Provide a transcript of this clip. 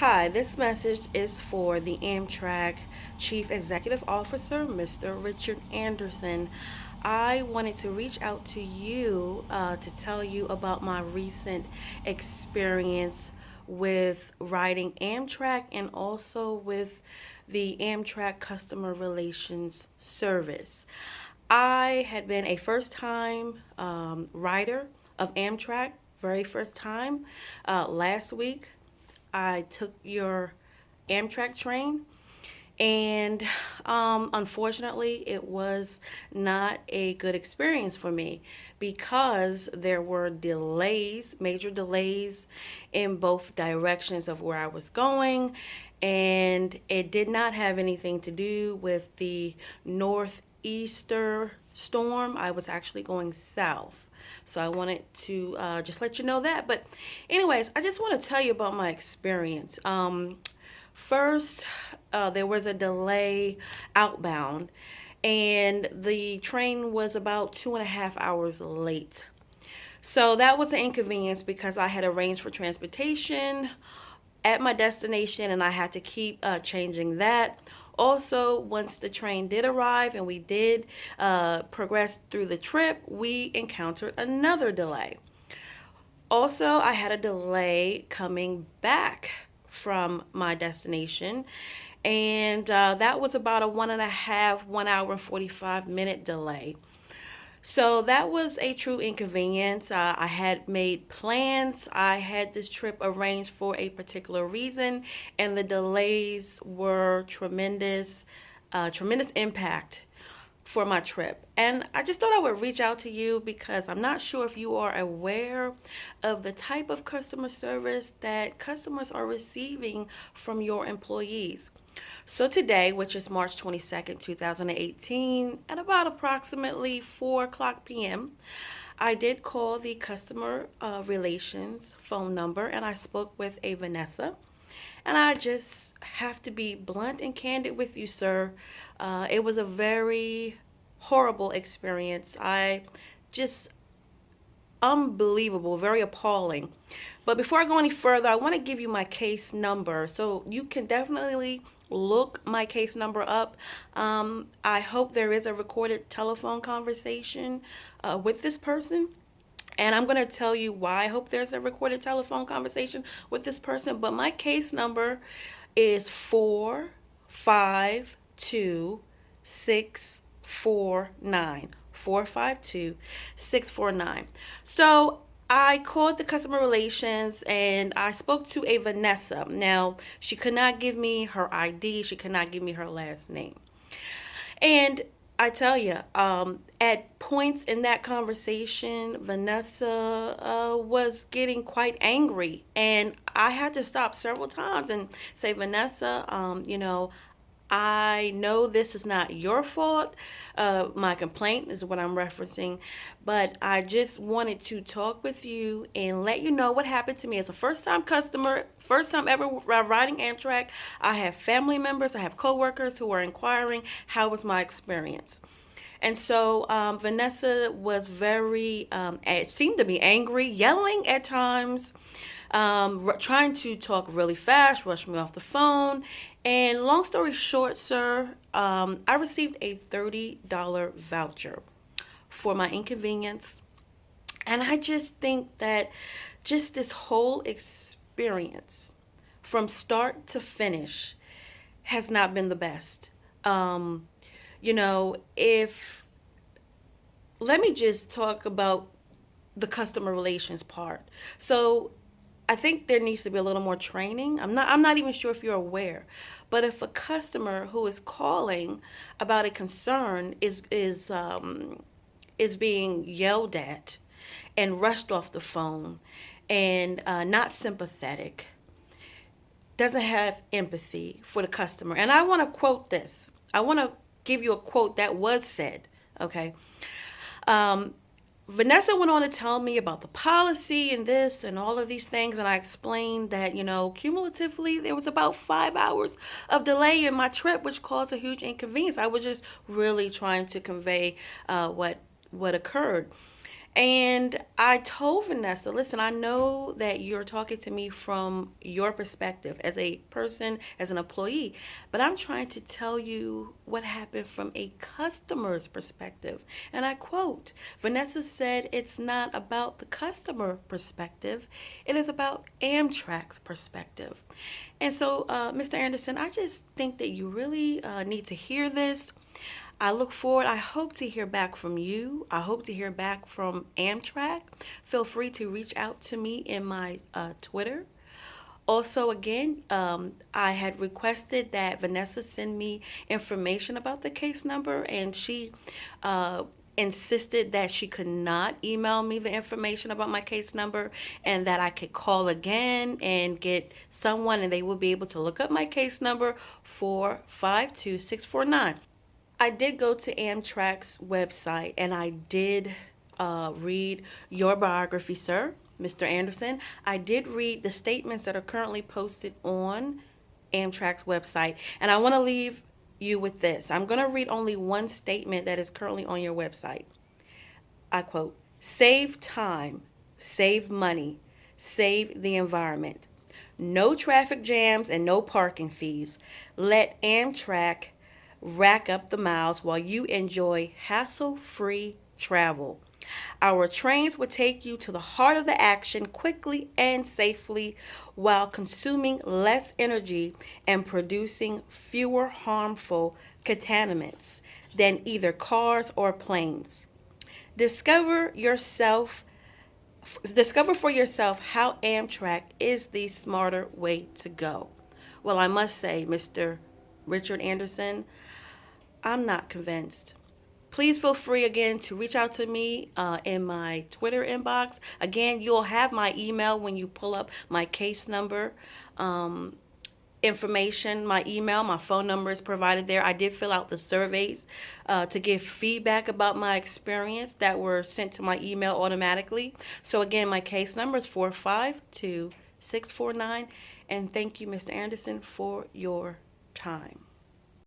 Hi, this message is for the Amtrak Chief Executive Officer, Mr. Richard Anderson. I wanted to reach out to you to tell you about my recent experience with riding Amtrak and also with the Amtrak Customer Relations Service. I had been a first time rider of Amtrak, very first time, last week. I took your Amtrak train, and unfortunately, it was not a good experience for me because there were delays, major delays in both directions of where I was going, and it did not have anything to do with the northeaster storm. I was actually going south. So I wanted to just let you know that. But, anyways, I just want to tell you about my experience. First, there was a delay outbound, and the train was about 2.5 hours late. So that was an inconvenience because I had arranged for transportation at my destination and I had to keep changing that. Also, once the train did arrive and we did progress through the trip, we encountered another delay. Also, I had a delay coming back from my destination, and that was about a 1.5 1 hour and 45 minute delay. So that was a true inconvenience. I had made plans. I had this trip arranged for a particular reason, and the delays were tremendous, tremendous impact for my trip. And I just thought I would reach out to you because I'm not sure if you are aware of the type of customer service that customers are receiving from your employees. So today, which is March 22nd, 2018, at about approximately 4 o'clock p.m., I did call the customer relations phone number and I spoke with a Vanessa. And I just have to be blunt and candid with you, sir. It was a very horrible experience. I just unbelievable, very appalling. But before I go any further, I want to give you my case number so you can definitely look my case number up. I hope there is a recorded telephone conversation with this person. And I'm going to tell you why I hope there's a recorded telephone conversation with this person. But my case number is 452649. 452649. So I called the customer relations and I spoke to a Vanessa. Now, she could not give me her ID, she could not give me her last name. And I tell you, at points in that conversation, Vanessa was getting quite angry. And I had to stop several times and say, Vanessa, I know this is not your fault. My complaint is what I'm referencing, but I just wanted to talk with you and let you know what happened to me as a first time customer, first time ever riding Amtrak. I have family members, I have coworkers who are inquiring how was my experience. And so Vanessa was very, seemed to be angry, yelling at times, trying to talk really fast, rush me off the phone. And long story short, sir, I received a $30 voucher for my inconvenience. And I just think that just this whole experience from start to finish has not been the best. If let me just talk about the customer relations part. So I think there needs to be a little more training. I'm not even sure if you're aware. But if a customer who is calling about a concern is being yelled at and rushed off the phone and not sympathetic, doesn't have empathy for the customer. And I want to quote this. I want to give you a quote that was said. Okay. Um, Vanessa went on to tell me about the policy and this and all of these things, and I explained that, cumulatively there was about 5 hours of delay in my trip, which caused a huge inconvenience. I was just really trying to convey what occurred. And I told Vanessa, listen, I know that you're talking to me from your perspective as a person, as an employee, but I'm trying to tell you what happened from a customer's perspective. And I quote, Vanessa said, it's not about the customer perspective, it is about Amtrak's perspective. And so, Mr. Anderson, I just think that you really need to hear this. I look forward, I hope to hear back from you. I hope to hear back from Amtrak. Feel free to reach out to me in my Twitter. Also, again, I had requested that Vanessa send me information about the case number, and she insisted that she could not email me the information about my case number and that I could call again and get someone and they will be able to look up my case number 452649. I did go to Amtrak's website and I did read your biography, sir, Mr. Anderson. I did read the statements that are currently posted on Amtrak's website. And I want to leave you with this. I'm going to read only one statement that is currently on your website. I quote, save time, save money, save the environment. No traffic jams and no parking fees. Let Amtrak rack up the miles while you enjoy hassle free travel. Our trains will take you to the heart of the action quickly and safely while consuming less energy and producing fewer harmful contaminants than either cars or planes. Discover yourself Discover for yourself how Amtrak is the smarter way to go. Well, I must say, Mr. Richard Anderson, I'm not convinced. Please feel free again to reach out to me in my Twitter inbox. Again, you'll have my email when you pull up my case number. Information, my email, my phone number is provided there. I did fill out the surveys to give feedback about my experience that were sent to my email automatically. So again, my case number is 452649. And thank you, Mr. Anderson, for your time.